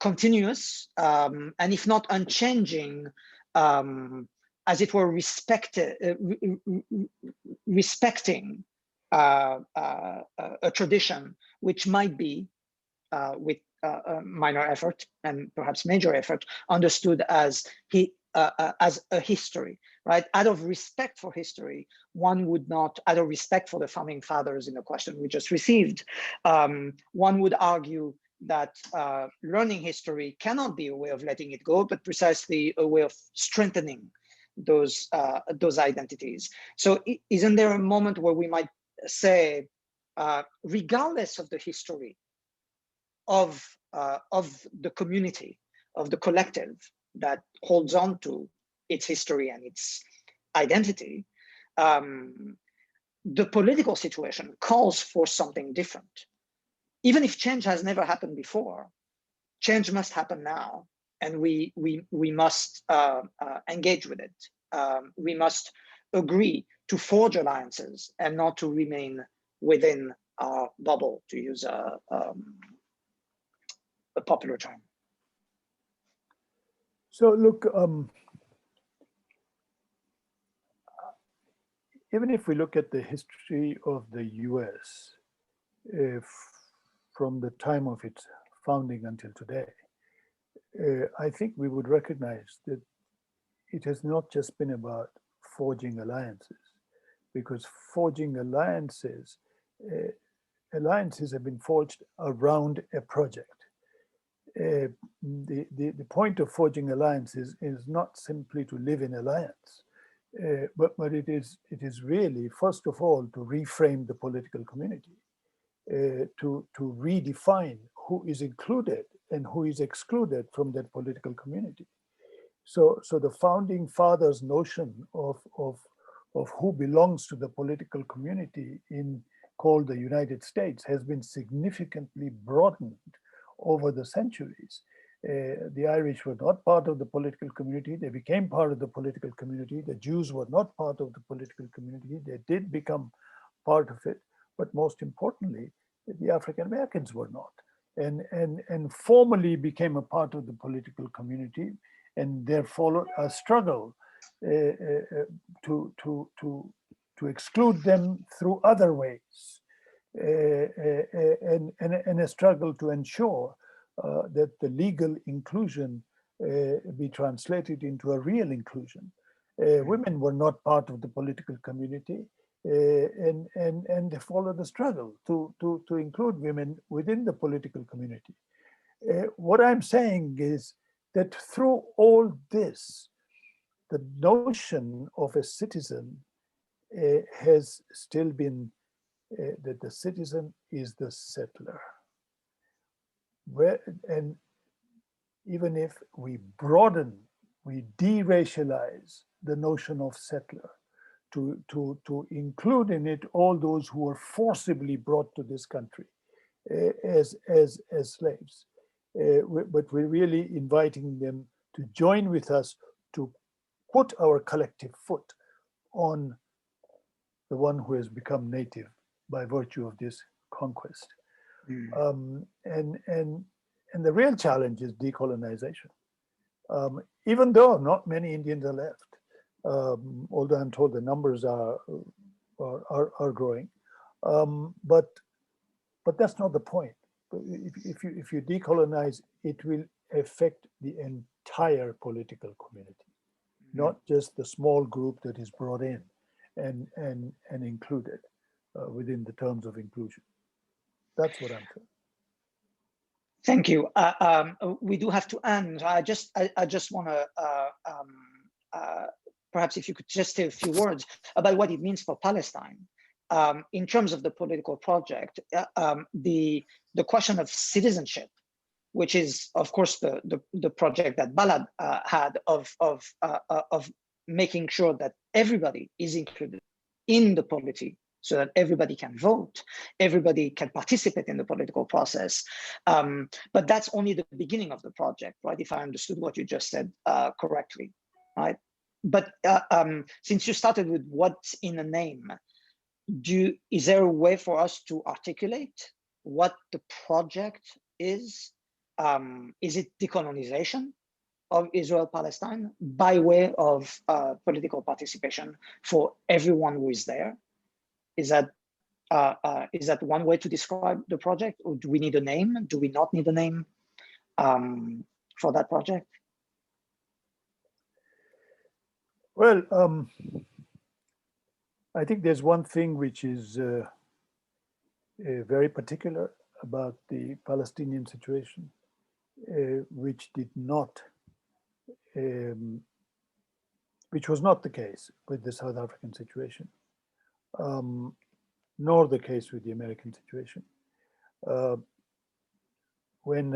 continuous, and if not unchanging, as it were, respecting a tradition which might be, with minor effort and perhaps major effort, understood as a history, right? Out of respect for history, one would not, out of respect for the founding fathers in the question we just received, one would argue that learning history cannot be a way of letting it go, but precisely a way of strengthening those identities. So isn't there a moment where we might say, regardless of the history of the community, of the collective that holds on to its history and its identity, the political situation calls for something different. Even if change has never happened before, change must happen now, and we must engage with it. We must agree to forge alliances and not to remain within our bubble, to use a popular term. So look, even if we look at the history of the US, from the time of its founding until today, I think we would recognize that it has not just been about forging alliances, because forging alliances, alliances have been forged around a project. The point of forging alliances is not simply to live in alliance, but it is really, first of all, to reframe the political community, to redefine who is included and who is excluded from that political community. So the founding fathers' notion of who belongs to the political community called the United States has been significantly broadened over the centuries. The Irish were not part of the political community. They became part of the political community. The Jews were not part of the political community. They did become part of it. But most importantly, the African Americans were not, and formally became a part of the political community. And there followed a struggle to exclude them through other ways, and a struggle to ensure that the legal inclusion be translated into a real inclusion. Women were not part of the political community, and they followed the struggle to include women within the political community. What I'm saying is that through all this, the notion of a citizen has still been that the citizen is the settler. And even if we broaden, we deracialize the notion of settler to include in it all those who were forcibly brought to this country as slaves. But we're really inviting them to join with us to put our collective foot on the one who has become native by virtue of this conquest. And the real challenge is decolonization. Even though not many Indians are left, although I'm told the numbers are growing, but that's not the point. If you decolonize, it will affect the entire political community, not just the small group that is brought in and included within the terms of inclusion. That's what I'm saying. Thank you. We do have to end. I just want to perhaps if you could just say a few words about what it means for Palestine in terms of the political project. The question of citizenship, which is of course the project that Balad had of making sure that everybody is included in the polity, so that everybody can vote, everybody can participate in the political process. But that's only the beginning of the project, right? If I understood what you just said correctly, right? But since you started with what's in a name, is there a way for us to articulate what the project is? Is it decolonization of Israel-Palestine by way of political participation for everyone who is there? Is that one way to describe the project, or do we need a name? Do we not need a name for that project? Well, I think there's one thing which is very particular about the Palestinian situation, which was not the case with the South African situation, nor the case with the American situation. When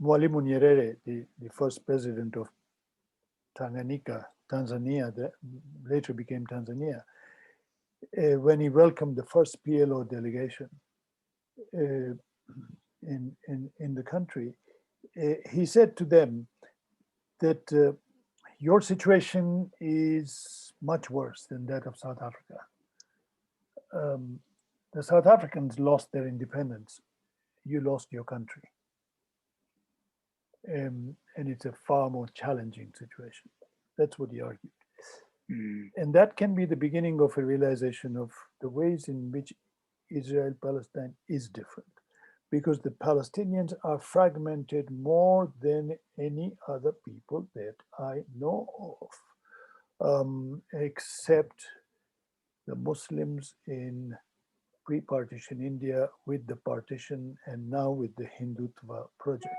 Mwalimu Nyerere, the first president of Tanzania, that later became Tanzania, when he welcomed the first PLO delegation in the country, he said to them that your situation is much worse than that of South Africa. The South Africans lost their independence. You lost your country. And it's a far more challenging situation. That's what he argued. And that can be the beginning of a realization of the ways in which Israel-Palestine is different, because the Palestinians are fragmented more than any other people that I know of, except the Muslims in pre-partition India with the partition and now with the Hindutva project.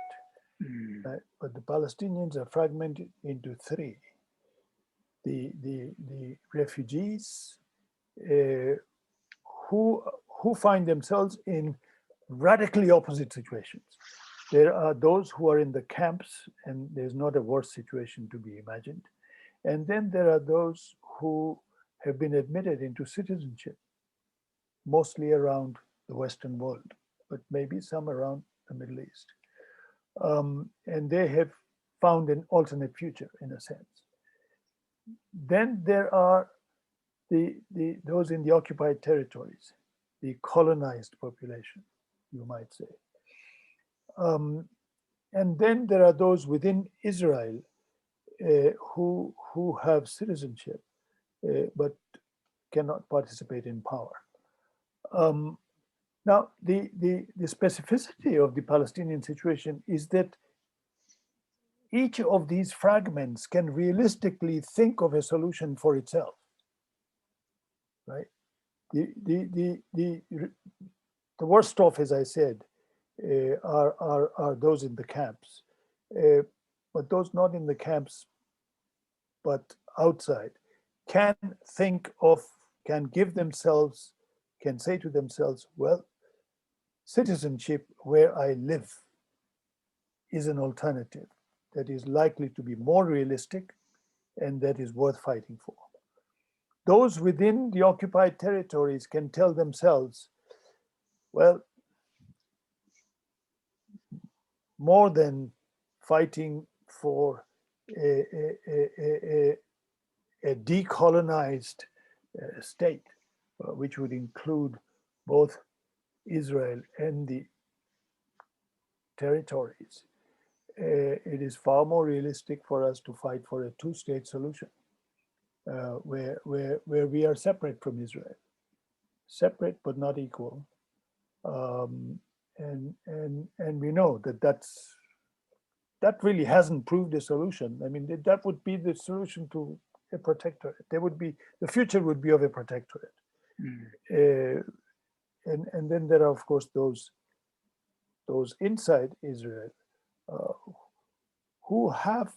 But the Palestinians are fragmented into three. The refugees who find themselves in radically opposite situations. There are those who are in the camps, and there's not a worse situation to be imagined. And then there are those who have been admitted into citizenship, mostly around the Western world, but maybe some around the Middle East. And they have found an alternate future, in a sense. Then there are those in the occupied territories, the colonized population, you might say. And then there are those within Israel who have citizenship, but cannot participate in power. Now, the specificity of the Palestinian situation is that each of these fragments can realistically think of a solution for itself, right? The worst off, as I said, are those in the camps, but those not in the camps, but outside, can think of, can give themselves, can say to themselves, well, citizenship where I live is an alternative that is likely to be more realistic and that is worth fighting for. Those within the occupied territories can tell themselves, well, more than fighting for a decolonized state, which would include both Israel and the territories, it is far more realistic for us to fight for a two-state solution, where we are separate from Israel, separate but not equal, and we know that really hasn't proved a solution. I mean, that would be the solution to a protectorate. The future would be of a protectorate, and then there are of course those inside Israel. Who have,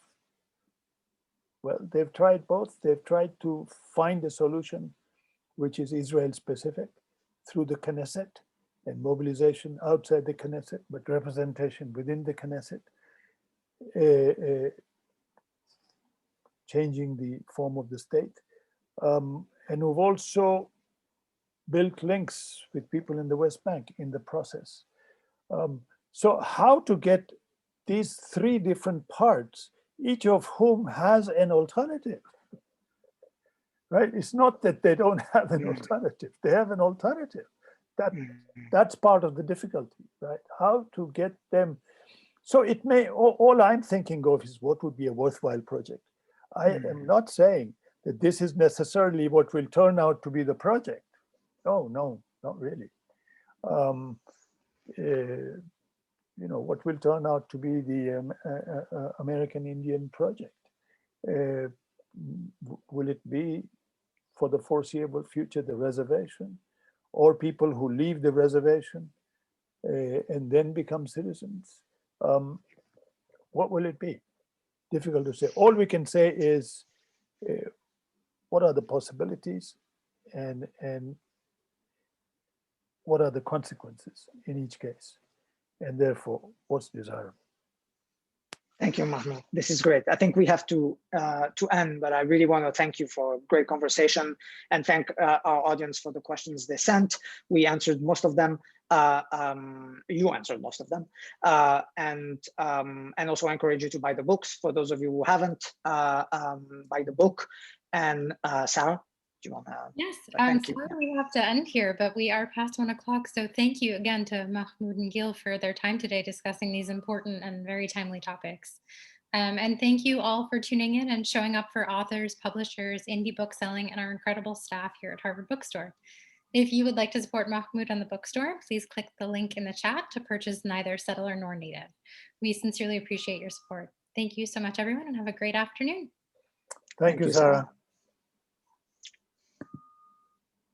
well, they've tried both. They've tried to find a solution which is Israel specific through the Knesset and mobilization outside the Knesset, but representation within the Knesset, changing the form of the state. And we've also built links with people in the West Bank in the process. So how to get these three different parts, each of whom has an alternative, right? It's not that they don't have an alternative, they have an alternative. That's part of the difficulty, right? How to get them. So it may, all I'm thinking of is what would be a worthwhile project. I am not saying that this is necessarily what will turn out to be the project. No, not really. What will turn out to be the American Indian project? Will it be for the foreseeable future the reservation, or people who leave the reservation and then become citizens? What will it be? Difficult to say. All we can say is what are the possibilities and what are the consequences in each case, and therefore what's desirable. Thank you, Mahmoud. This is great. I think we have to end, but I really want to thank you for a great conversation and thank our audience for the questions they sent. We answered most of them. You answered most of them, and also I encourage you to buy the books for those of you who haven't. Buy the book. And Sarah, do you want to? Yes, Thank you. sorry we have to end here, but we are past 1 o'clock. So thank you again to Mahmoud and Gil for their time today discussing these important and very timely topics. And thank you all for tuning in and showing up for authors, publishers, indie book selling, and our incredible staff here at Harvard Bookstore. If you would like to support Mahmoud and the bookstore, please click the link in the chat to purchase Neither Settler Nor Native. We sincerely appreciate your support. Thank you so much, everyone, and have a great afternoon. Thank you, Sarah.